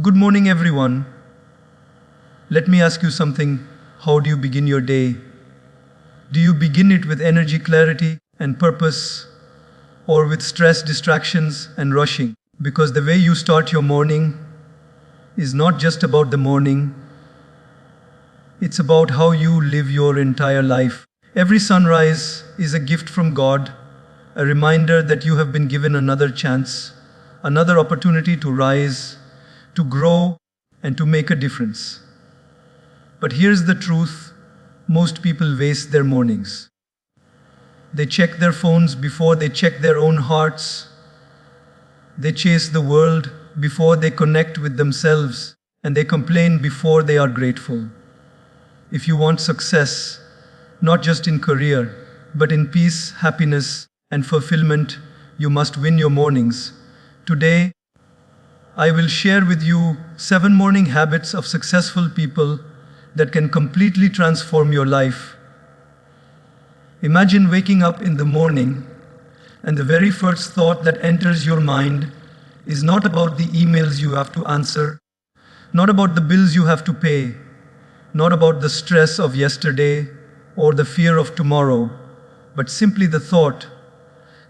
Good morning, everyone. Let me ask you something. How do you begin your day? Do you begin it with energy, clarity, and purpose, or with stress, distractions, and rushing? Because the way you start your morning is not just about the morning, it's about how you live your entire life. Every sunrise is a gift from God, a reminder that you have been given another chance, another opportunity to rise, to grow, and to make a difference. But here's the truth: most people waste their mornings. They check their phones before they check their own hearts. They chase the world before they connect with themselves, and they complain before they are grateful. If you want success, not just in career, but in peace, happiness, and fulfillment, you must win your mornings. Today, I will share with you 7 morning habits of successful people that can completely transform your life. Imagine waking up in the morning and the very first thought that enters your mind is not about the emails you have to answer, not about the bills you have to pay, not about the stress of yesterday or the fear of tomorrow, but simply the thought,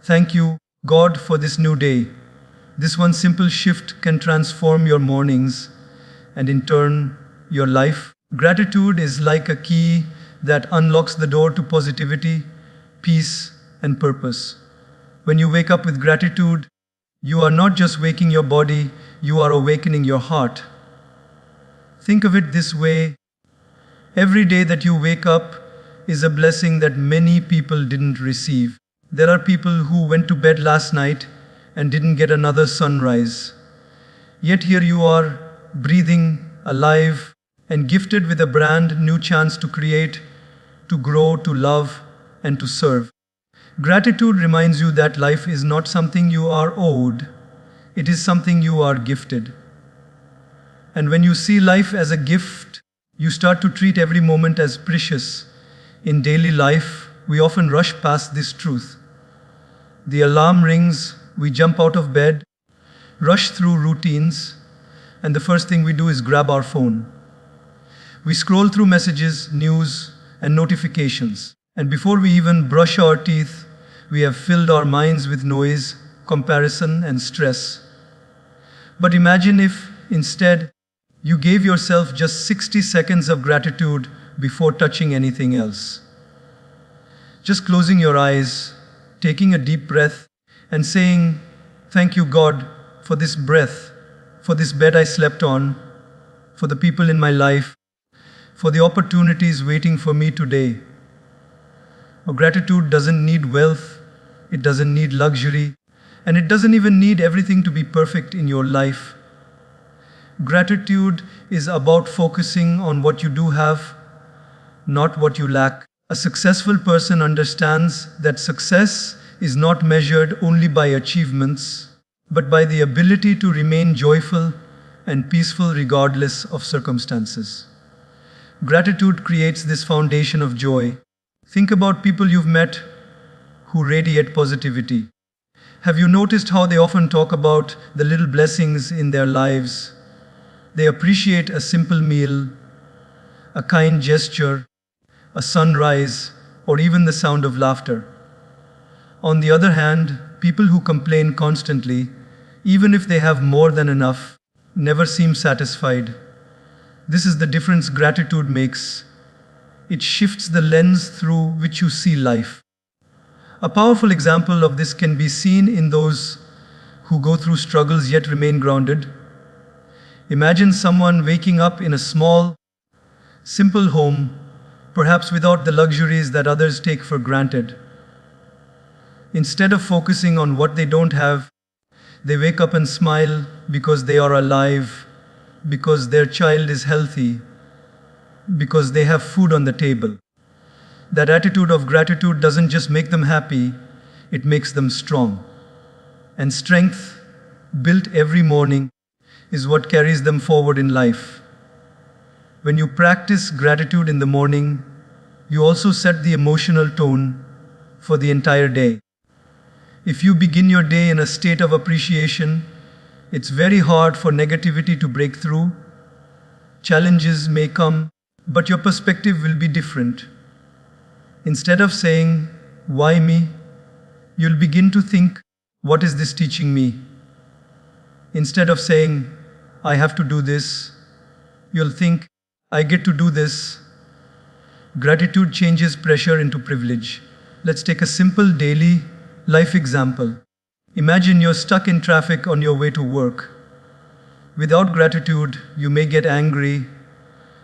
"Thank you, God, for this new day." This one simple shift can transform your mornings and in turn your life. Gratitude is like a key that unlocks the door to positivity, peace, and purpose. When you wake up with gratitude, you are not just waking your body, you are awakening your heart. Think of it this way: every day that you wake up is a blessing that many people didn't receive. There are people who went to bed last night and didn't get another sunrise. Yet here you are, breathing, alive, and gifted with a brand new chance to create, to grow, to love, and to serve. Gratitude reminds you that life is not something you are owed, it is something you are gifted. And when you see life as a gift, you start to treat every moment as precious. In daily life, we often rush past this truth. The alarm rings, we jump out of bed, rush through routines, and the first thing we do is grab our phone. We scroll through messages, news, and notifications. And before we even brush our teeth, we have filled our minds with noise, comparison, and stress. But imagine if, instead, you gave yourself just 60 seconds of gratitude before touching anything else. Just closing your eyes, taking a deep breath, and saying, "Thank you, God, for this breath, for this bed I slept on, for the people in my life, for the opportunities waiting for me today." Gratitude doesn't need wealth, it doesn't need luxury, and it doesn't even need everything to be perfect in your life. Gratitude is about focusing on what you do have, not what you lack. A successful person understands that success is not measured only by achievements, but by the ability to remain joyful and peaceful regardless of circumstances. Gratitude creates this foundation of joy. Think about people you've met who radiate positivity. Have you noticed how they often talk about the little blessings in their lives? They appreciate a simple meal, a kind gesture, a sunrise, or even the sound of laughter. On the other hand, people who complain constantly, even if they have more than enough, never seem satisfied. This is the difference gratitude makes. It shifts the lens through which you see life. A powerful example of this can be seen in those who go through struggles yet remain grounded. Imagine someone waking up in a small, simple home, perhaps without the luxuries that others take for granted. Instead of focusing on what they don't have, they wake up and smile because they are alive, because their child is healthy, because they have food on the table. That attitude of gratitude doesn't just make them happy, it makes them strong. And strength, built every morning, is what carries them forward in life. When you practice gratitude in the morning, you also set the emotional tone for the entire day. If you begin your day in a state of appreciation, It's very hard for negativity to break through. Challenges may come, but your perspective will be different. Instead of saying, "Why me?" you'll begin to think, "What is this teaching me?" Instead of saying, "I have to do this," you'll think, "I get to do this." Gratitude changes pressure into privilege. Let's take a simple daily life example. Imagine you're stuck in traffic on your way to work. Without gratitude, you may get angry,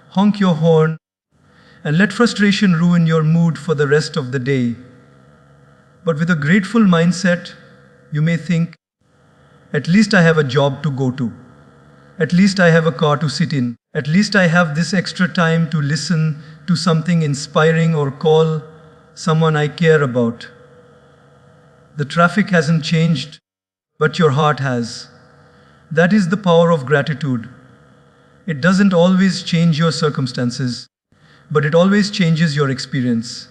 honk your horn, and let frustration ruin your mood for the rest of the day. But with a grateful mindset, you may think, "At least I have a job to go to. At least I have a car to sit in. At least I have this extra time to listen to something inspiring or call someone I care about." The traffic hasn't changed, but your heart has. That is the power of gratitude. It doesn't always change your circumstances, but it always changes your experience.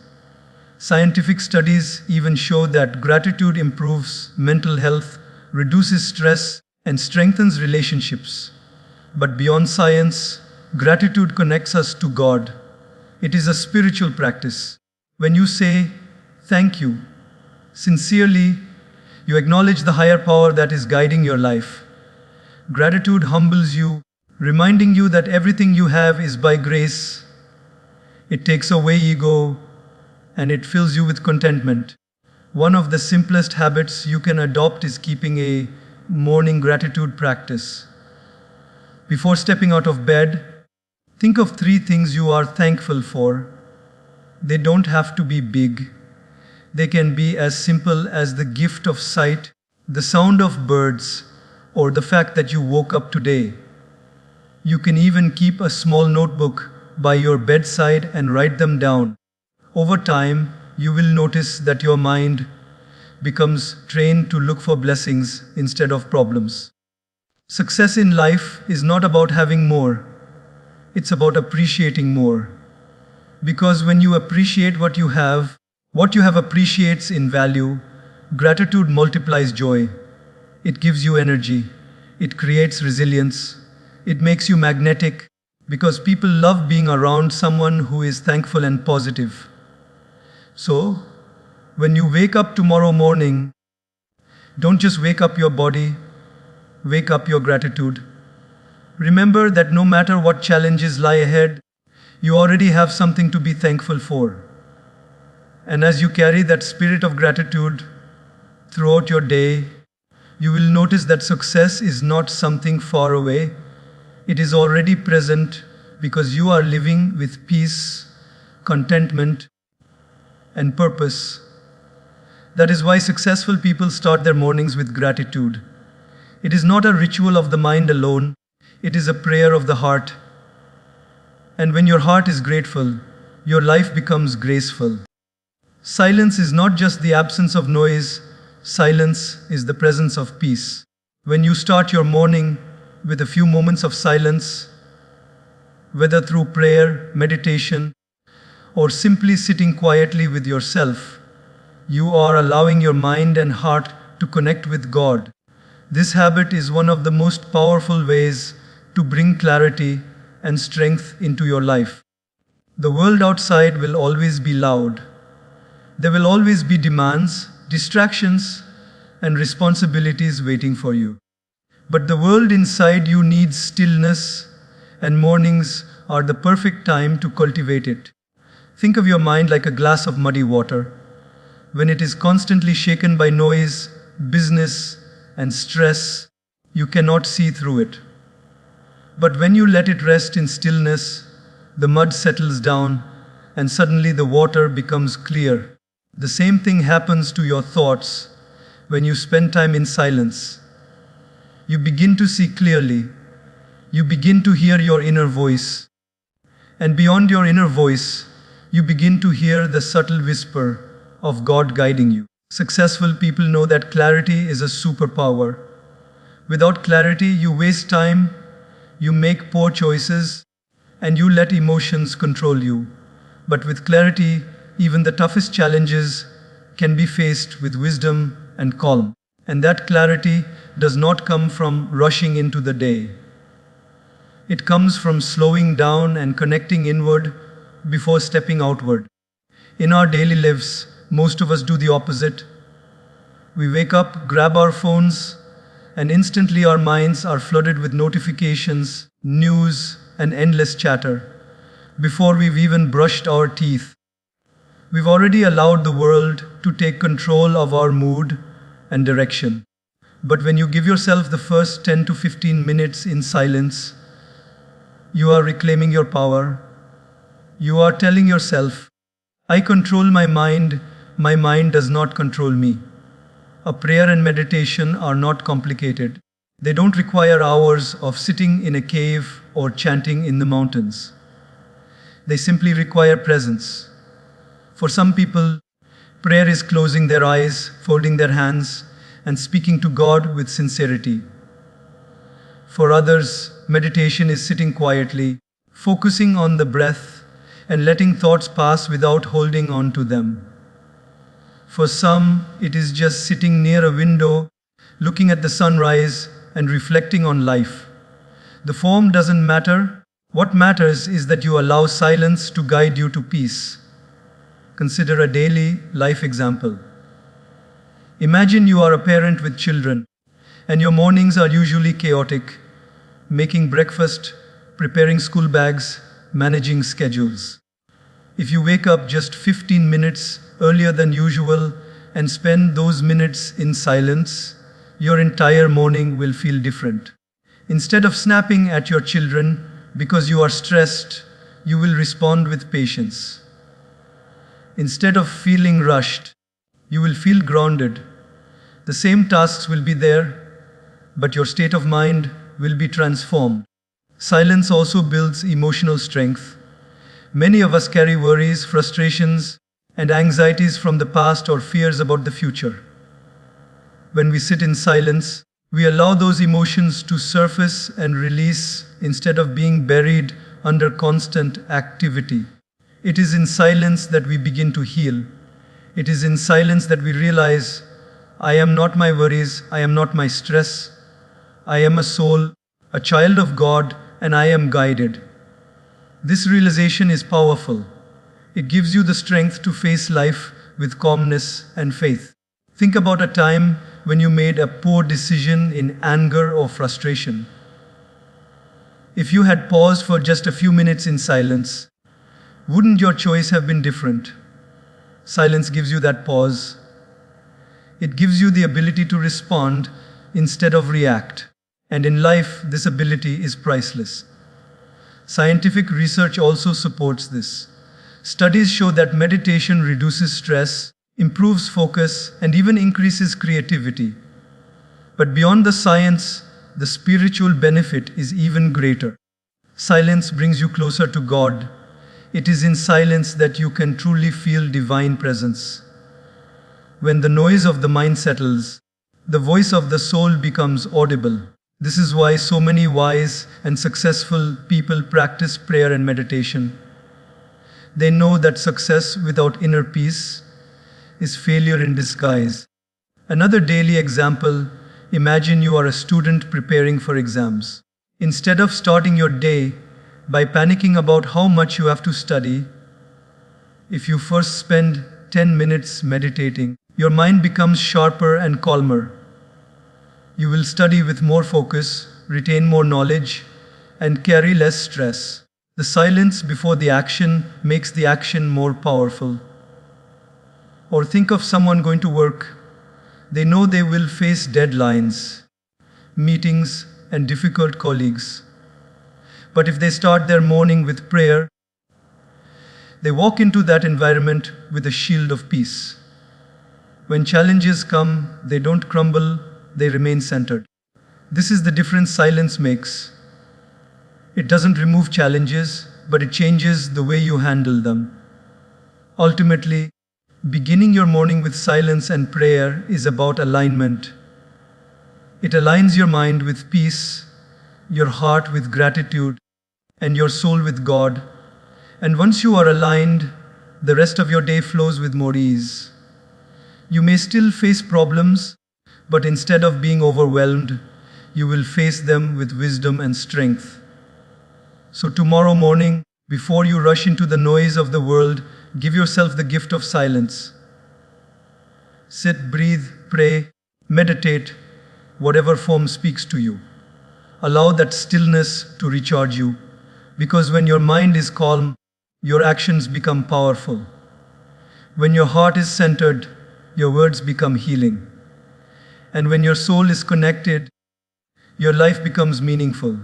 Scientific studies even show that gratitude improves mental health, reduces stress, and strengthens relationships. But beyond science, gratitude connects us to God. It is a spiritual practice. When you say, "Thank you," sincerely, you acknowledge the higher power that is guiding your life. Gratitude humbles you, reminding you that everything you have is by grace. It takes away ego, and it fills you with contentment. One of the simplest habits you can adopt is keeping a morning gratitude practice. Before stepping out of bed, think of 3 things you are thankful for. They don't have to be big. They can be as simple as the gift of sight, the sound of birds, or the fact that you woke up today. You can even keep a small notebook by your bedside and write them down. Over time, you will notice that your mind becomes trained to look for blessings instead of problems. Success in life is not about having more, it's about appreciating more. Because when you appreciate what you have appreciates in value. Gratitude multiplies joy. It gives you energy. It creates resilience. It makes you magnetic because people love being around someone who is thankful and positive. So, when you wake up tomorrow morning, don't just wake up your body, wake up your gratitude. Remember that no matter what challenges lie ahead, you already have something to be thankful for. And as you carry that spirit of gratitude throughout your day, you will notice that success is not something far away. It is already present because you are living with peace, contentment, and purpose. That is why successful people start their mornings with gratitude. It is not a ritual of the mind alone, it is a prayer of the heart. And when your heart is grateful, your life becomes graceful. Silence is not just the absence of noise, silence is the presence of peace. When you start your morning with a few moments of silence, whether through prayer, meditation, or simply sitting quietly with yourself, you are allowing your mind and heart to connect with God. This habit is one of the most powerful ways to bring clarity and strength into your life. The world outside will always be loud. There will always be demands, distractions, and responsibilities waiting for you. But the world inside you needs stillness, and mornings are the perfect time to cultivate it. Think of your mind like a glass of muddy water. When it is constantly shaken by noise, business, and stress, you cannot see through it. But when you let it rest in stillness, the mud settles down, and suddenly the water becomes clear. The same thing happens to your thoughts when you spend time in silence. You begin to see clearly. You begin to hear your inner voice. And beyond your inner voice, you begin to hear the subtle whisper of God guiding you. Successful people know that clarity is a superpower. Without clarity, you waste time, you make poor choices, and you let emotions control you. But with clarity, even the toughest challenges can be faced with wisdom and calm. And that clarity does not come from rushing into the day. It comes from slowing down and connecting inward before stepping outward. In our daily lives, most of us do the opposite. We wake up, grab our phones, and instantly our minds are flooded with notifications, news, and endless chatter before we've even brushed our teeth. We've already allowed the world to take control of our mood and direction. But when you give yourself the first 10 to 15 minutes in silence, you are reclaiming your power. You are telling yourself, I control my mind does not control me. A prayer and meditation are not complicated. They don't require hours of sitting in a cave or chanting in the mountains. They simply require presence. For some people, prayer is closing their eyes, folding their hands, and speaking to God with sincerity. For others, meditation is sitting quietly, focusing on the breath, and letting thoughts pass without holding on to them. For some, it is just sitting near a window, looking at the sunrise, and reflecting on life. The form doesn't matter. What matters is that you allow silence to guide you to peace. Consider a daily life example. Imagine you are a parent with children, and your mornings are usually chaotic, making breakfast, preparing school bags, managing schedules. If you wake up just 15 minutes earlier than usual and spend those minutes in silence, your entire morning will feel different. Instead of snapping at your children because you are stressed, you will respond with patience. Instead of feeling rushed, you will feel grounded. The same tasks will be there, but your state of mind will be transformed. Silence also builds emotional strength. Many of us carry worries, frustrations, and anxieties from the past or fears about the future. When we sit in silence, we allow those emotions to surface and release instead of being buried under constant activity. It is in silence that we begin to heal. It is in silence that we realize, I am not my worries, I am not my stress. I am a soul, a child of God, and I am guided. This realization is powerful. It gives you the strength to face life with calmness and faith. Think about a time when you made a poor decision in anger or frustration. If you had paused for just a few minutes in silence, wouldn't your choice have been different? Silence gives you that pause. It gives you the ability to respond instead of react. And in life, this ability is priceless. Scientific research also supports this. Studies show that meditation reduces stress, improves focus, and even increases creativity. But beyond the science, the spiritual benefit is even greater. Silence brings you closer to God. It is in silence that you can truly feel divine presence. When the noise of the mind settles, the voice of the soul becomes audible. This is why so many wise and successful people practice prayer and meditation. They know that success without inner peace is failure in disguise. Another daily example, imagine you are a student preparing for exams. Instead of starting your day by panicking about how much you have to study, if you first spend 10 minutes meditating, your mind becomes sharper and calmer. You will study with more focus, retain more knowledge, and carry less stress. The silence before the action makes the action more powerful. Or think of someone going to work. They know they will face deadlines, meetings, and difficult colleagues. But if they start their morning with prayer, they walk into that environment with a shield of peace. When challenges come, they don't crumble, they remain centered. This is the difference silence makes. It doesn't remove challenges, but it changes the way you handle them. Ultimately, beginning your morning with silence and prayer is about alignment. It aligns your mind with peace, your heart with gratitude, and your soul with God. And once you are aligned, the rest of your day flows with more ease. You may still face problems, But instead of being overwhelmed, you will face them with wisdom and strength. So tomorrow morning, before you rush into the noise of the world, give yourself the gift of silence. Sit, breathe, pray, meditate, whatever form speaks to you. Allow that stillness to recharge you, because when your mind is calm, your actions become powerful. When your heart is centered, your words become healing. And when your soul is connected, your life becomes meaningful.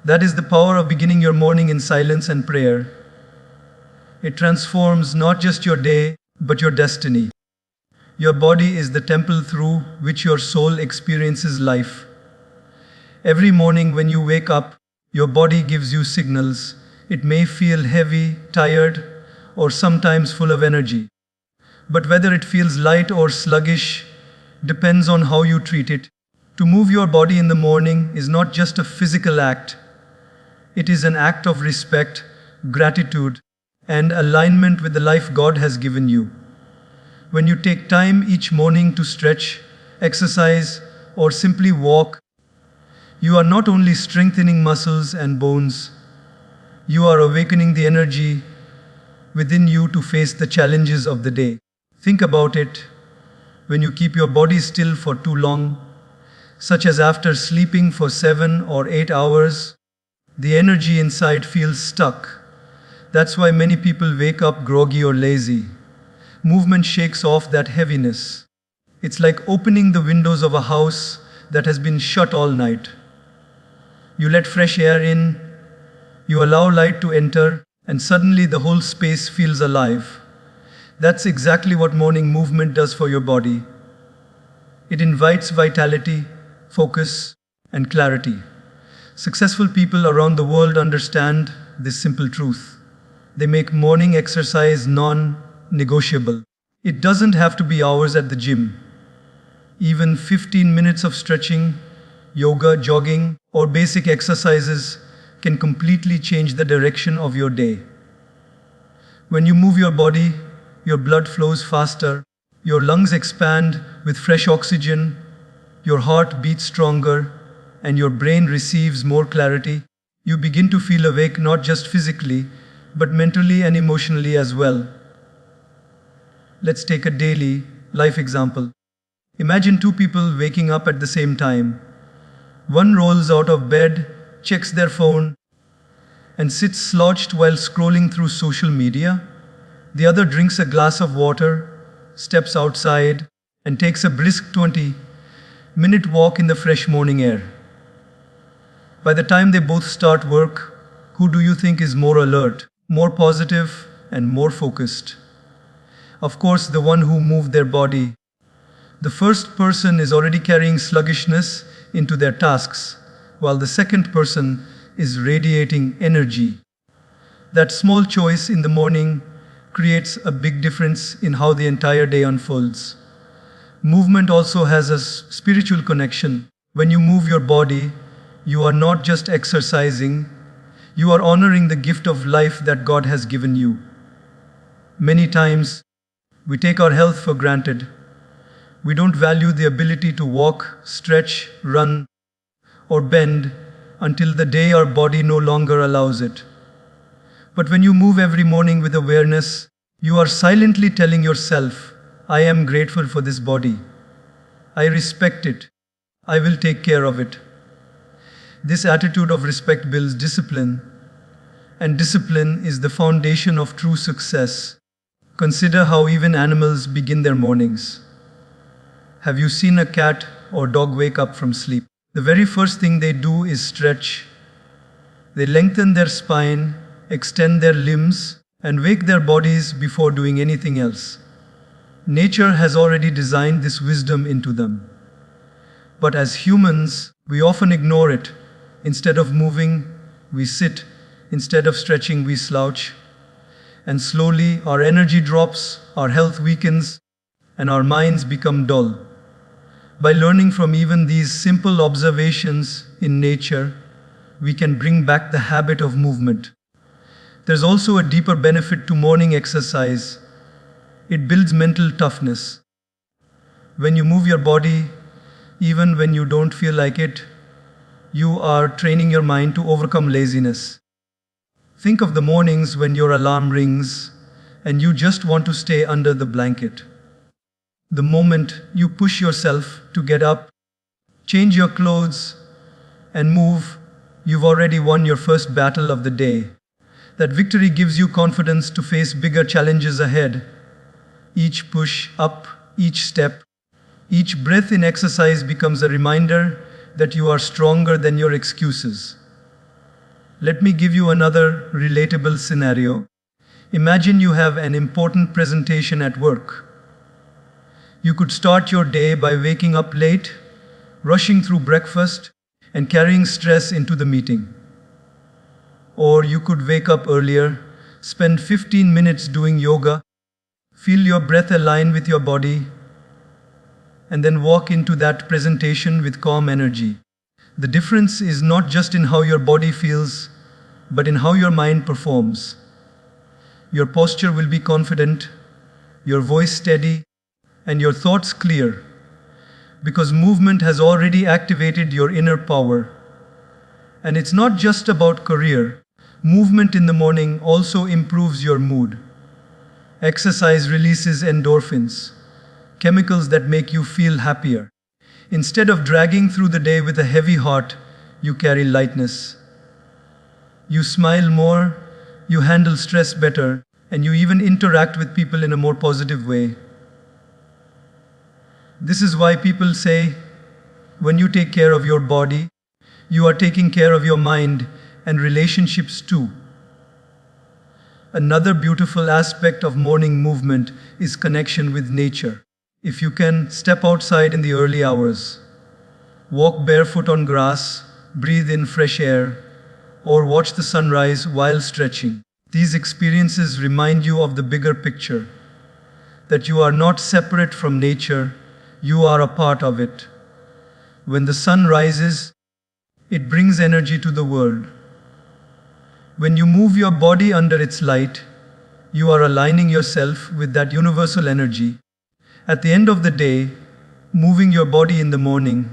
That is the power of beginning your morning in silence and prayer. It transforms not just your day, but your destiny. Your body is the temple through which your soul experiences life. Every morning when you wake up, your body gives you signals. It may feel heavy, tired, or sometimes full of energy. But whether it feels light or sluggish depends on how you treat it. To move your body in the morning is not just a physical act. It is an act of respect, gratitude, and alignment with the life God has given you. When you take time each morning to stretch, exercise, or simply walk, you are not only strengthening muscles and bones, you are awakening the energy within you to face the challenges of the day. Think about it. When you keep your body still for too long, such as after sleeping for 7 or 8 hours, the energy inside feels stuck. That's why many people wake up groggy or lazy. Movement shakes off that heaviness. It's like opening the windows of a house that has been shut all night. You let fresh air in, you allow light to enter, and suddenly the whole space feels alive. That's exactly what morning movement does for your body. It invites vitality, focus, and clarity. Successful people around the world understand this simple truth. They make morning exercise non-negotiable. It doesn't have to be hours at the gym. Even 15 minutes of stretching, yoga, jogging, or basic exercises can completely change the direction of your day. When you move your body, your blood flows faster, your lungs expand with fresh oxygen, your heart beats stronger, and your brain receives more clarity. You begin to feel awake not just physically, but mentally and emotionally as well. Let's take a daily life example. Imagine two people waking up at the same time. One rolls out of bed, checks their phone, and sits slouched while scrolling through social media. The other drinks a glass of water, steps outside, and takes a brisk 20-minute walk in the fresh morning air. By the time they both start work, who do you think is more alert, more positive, and more focused? Of course, the one who moved their body. The first person is already carrying sluggishness into their tasks, while the second person is radiating energy. That small choice in the morning creates a big difference in how the entire day unfolds. Movement also has a spiritual connection. When you move your body, you are not just exercising, you are honoring the gift of life that God has given you. Many times, we take our health for granted. We don't value the ability to walk, stretch, run, or bend until the day our body no longer allows it. But when you move every morning with awareness, you are silently telling yourself, I am grateful for this body. I respect it. I will take care of it. This attitude of respect builds discipline, and discipline is the foundation of true success. Consider how even animals begin their mornings. Have you seen a cat or dog wake up from sleep? The very first thing they do is stretch. They lengthen their spine, extend their limbs, and wake their bodies before doing anything else. Nature has already designed this wisdom into them. But as humans, we often ignore it. Instead of moving, we sit. Instead of stretching, we slouch. And slowly, our energy drops, our health weakens, and our minds become dull. By learning from even these simple observations in nature, we can bring back the habit of movement. There's also a deeper benefit to morning exercise. It builds mental toughness. When you move your body, even when you don't feel like it, you are training your mind to overcome laziness. Think of the mornings when your alarm rings and you just want to stay under the blanket. The moment you push yourself to get up, change your clothes, and move, you've already won your first battle of the day. That victory gives you confidence to face bigger challenges ahead. Each push up, each step, each breath in exercise becomes a reminder that you are stronger than your excuses. Let me give you another relatable scenario. Imagine you have an important presentation at work. You could start your day by waking up late, rushing through breakfast, and carrying stress into the meeting. Or you could wake up earlier, spend 15 minutes doing yoga, feel your breath align with your body, and then walk into that presentation with calm energy. The difference is not just in how your body feels, but in how your mind performs. Your posture will be confident, your voice steady, and your thoughts clear, because movement has already activated your inner power. And it's not just about career. Movement in the morning also improves your mood. Exercise releases endorphins, chemicals that make you feel happier. Instead of dragging through the day with a heavy heart, you carry lightness. You smile more, you handle stress better, and you even interact with people in a more positive way. This is why people say, when you take care of your body, you are taking care of your mind and relationships too. Another beautiful aspect of morning movement is connection with nature. If you can, step outside in the early hours. Walk barefoot on grass, breathe in fresh air, or watch the sunrise while stretching. These experiences remind you of the bigger picture, that you are not separate from nature, you are a part of it. When the sun rises, it brings energy to the world. When you move your body under its light, you are aligning yourself with that universal energy. At the end of the day, moving your body in the morning